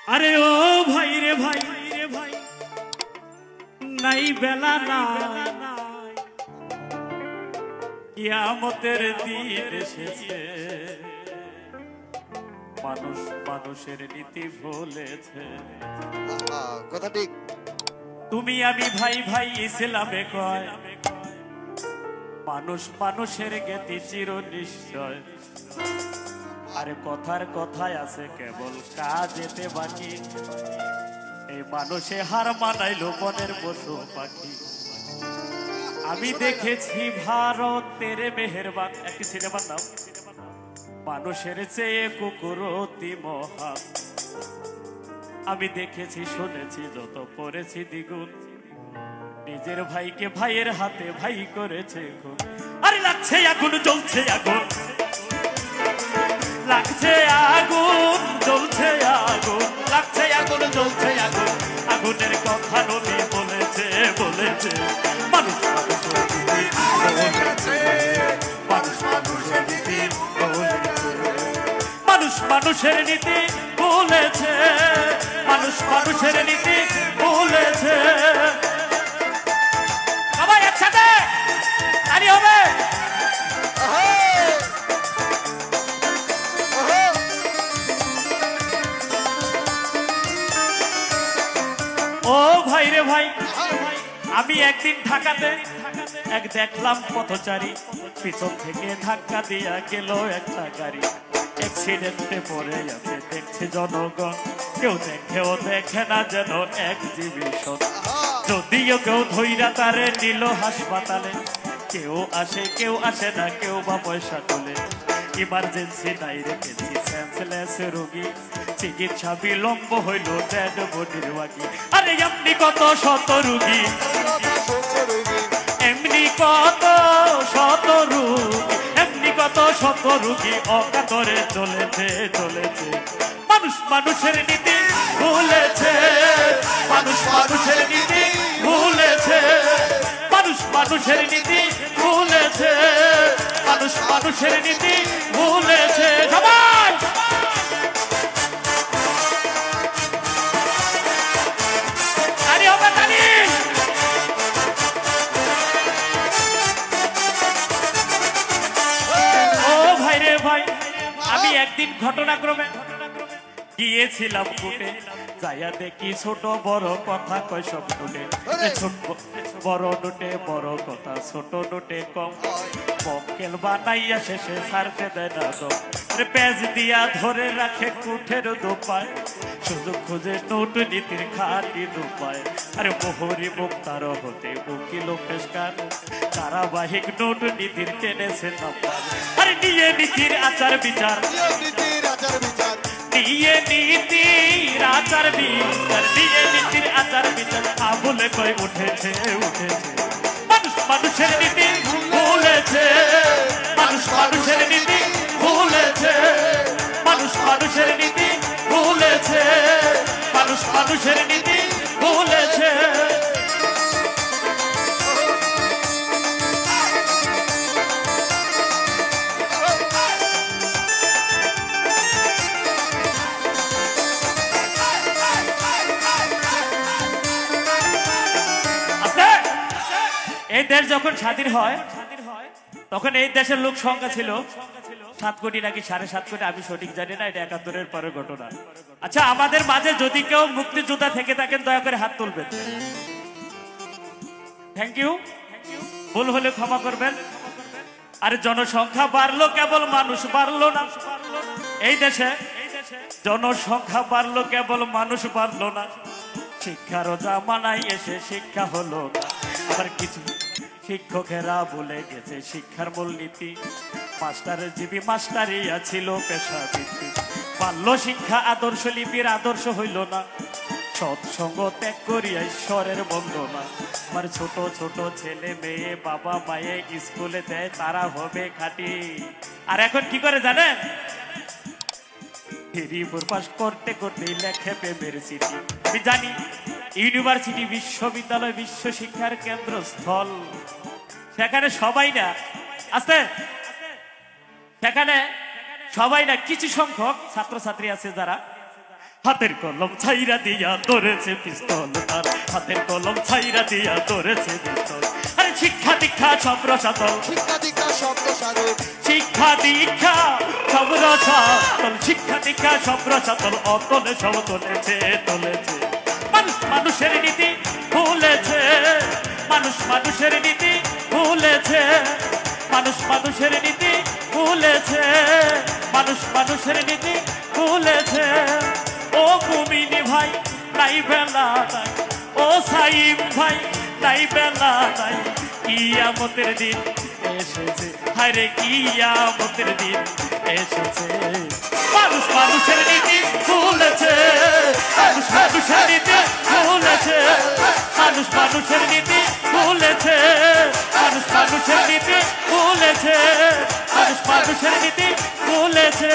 আরে ও ভাই রে ভাই রে ভাই নাই বেলা না কিয়ামতের দিন এসেছে মানুষ মানুষের নীতি ভুলেছে কথা ঠিক তুমি আমি ভাই ভাই ইসলামে কয় মানুষ মানুষের জ্ঞাতি চির নিশ্চয় আরে কথার কথায় আছে কেবল কাজেতে বাকি এই মানুষে হার মানাইলো বনের পশু পাখি আমি দেখেছি ভারতের মেহেরবান একটি সিনেমার নাম মানুষের চেয়ে কুকুর অতি মহান আমি দেখেছি শুনেছি যত পড়েছি দ্বিগুণ নিজের ভাইকে ভাইয়ের হাতে ভাই করেছে খুন আরে লাগছে আগুন জ্বলছে আগুন লাগছে আগুন জ্বলছে আগুন লাগছে আগুন জ্বলছে আগুন আগুনের কথা নবী বলেছে বলেছে মানুষ মানুষ মানুষের নীতি বলেছে মানুষ মানুষের নীতি বলেছে সবাই একসাথে তালি হবে ও ভাই রে ভাই আমি একদিন ঢাকাতে এক দেখলাম পথচারী পিছন থেকে ধাক্কা দিয়া গেল একটা গাড়ি অ্যাক্সিডেন্টে পড়ে আছে দেখছে জনগণ কেউ দেখেও দেখে না যেন এক্সিবিশন যদিও কেউ ধৈরা তারে নিল হাসপাতালে কেউ আসে না কেউ বা পয়সা তোলে ইমার্জেন্সি নাই রেখেছি সেন্সলেস রোগী চিকিৎসা বিলম্ব হইল ডেড বডির বাকি আরে এমনি কত শত রোগী এমনি কত শত রোগী এমনি কত শত রোগী অকাতরে চলেছে চলেছে মানুষ মানুষের নীতি ভুলেছে মানুষ মানুষের নীতি ভুলেছে মানুষ মানুষের নীতি ভুলেছে মানুষ মানুষের নীতি ভুলেছে সবাই তালি হবে তালি ও ভাই রে ভাই আমি একদিন ঘটনাক্রমে গিয়েছিলাম কুটে যাইয়া দেখি ছোট বড় কথা কয় সব নোটে ছোট বড় নোটে বড় কথা ছোট নোটে কম মক্কেল বানাইয়া শেষে ছাড়তে দেয় না দম পেঁচ দিয়া ধরে রাখে কুঠের দোপায় সুযোগ খুঁজে নোট নীতির খাটি দোপায় আরে মোহরি মুক্তার হতে উকিল পেশকার ধারাবাহিক নোট নীতির টেনেছে নাম্বার আরে নিয়ে নীতির আচার বিচার নিয়ে নীতির আচার বিচার নিয়ে নীতির আচার বিচার আবুলে কই উঠেছে উঠেছে মানুষ মানুষের নীতি ভুলেছে মানুষ মানুষের নীতি ভুলেছে মানুষ মানুষের নীতি ভুলেছে মানুষ মানুষের নীতি ভুলেছে এই দেশ যখন স্বাধীন হয় তখন এই দেশের লোক সংখ্যা ছিল 7 কোটি নাকি 7.5 কোটি আমি সঠিক জানি না এটা 71-এর পরের ঘটনা আচ্ছা আমাদের মাঝে যদি কেউ মুক্তিযোদ্ধা থেকে থাকেন দয়া করে হাত তুলবেন থ্যাংক ইউ ভুল হলে ক্ষমা করবেন আরে জনসংখ্যা বাড়লো কেবল মানুষ বাড়লো না এই দেশে জনসংখ্যা বাড়লো কেবল মানুষ বাড়লো না শিক্ষারও জামানায় এসে শিক্ষা হলো না আবার কিছু শিক্ষকেরা বলে গেছে শিক্ষার মূলনীতি মাস্টারের জীবী মাস্টারিয়া ছিল পেশাবৃত্তি বাল্য শিক্ষা আদর্শ লিপির আদর্শ হইল না সৎসঙ্গ ত্যাগ করিয়া ঈশ্বরের বন্দনা আমার ছোট ছোট ছেলে মেয়ে বাবা মায়ে স্কুলে দেয় তারা হবে খাঁটি আর এখন কি করে জানেন রিপোর্ট পাস করতে করতে লেখে প্রেমের চিঠি আমি জানি ইউনিভার্সিটি বিশ্ববিদ্যালয় বিশ্ব শিক্ষার কেন্দ্রস্থল সেখানে সবাই না আছে সেখানে সবাই না কিছু সংখ্যক ছাত্রছাত্রী আছে যারা হাতের কলম ছাইরা দিয়া ধরেছে পিস্তল তার, হাতের কলম ছাইরা দিয়া ধরেছে পিস্তল। আরে শিক্ষা দীক্ষা সব রসাতল, শিক্ষা দীক্ষা শব্দ সাগর, শিক্ষা দীক্ষা সব রসাতল, শিক্ষা দীক্ষা সব রসাতল, অতলে সব তুলেছে তুলেছে। মানুষ মানুষের নীতি ভুলেছে, মানুষ মানুষের নীতি ভুলেছে, মানুষ মানুষের নীতি ভুলেছে, মানুষ মানুষের নীতি ভুলেছে। ও মুমিনি ভাই নাই বেলা নাই, ও সাইম ভাই নাই বেলা নাই, কিয়ামতের দিন এসেছে, হায়রে কিয়ামতের দিন এসেছে। মানুষ মানুষের নীতি ভুলেছে, মানুষ মানুষের নীতি ভুলেছে, মানুষ মানুষের নীতি ভুলেছে, মানুষ মানুষের নীতি ভুলেছে, মানুষ মানুষের নীতি ভুলেছে,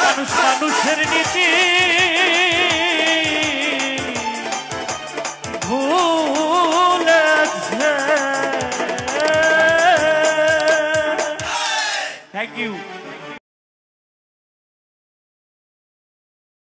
মানুষ মানুষের নীতি ভুলেছে। Thank you.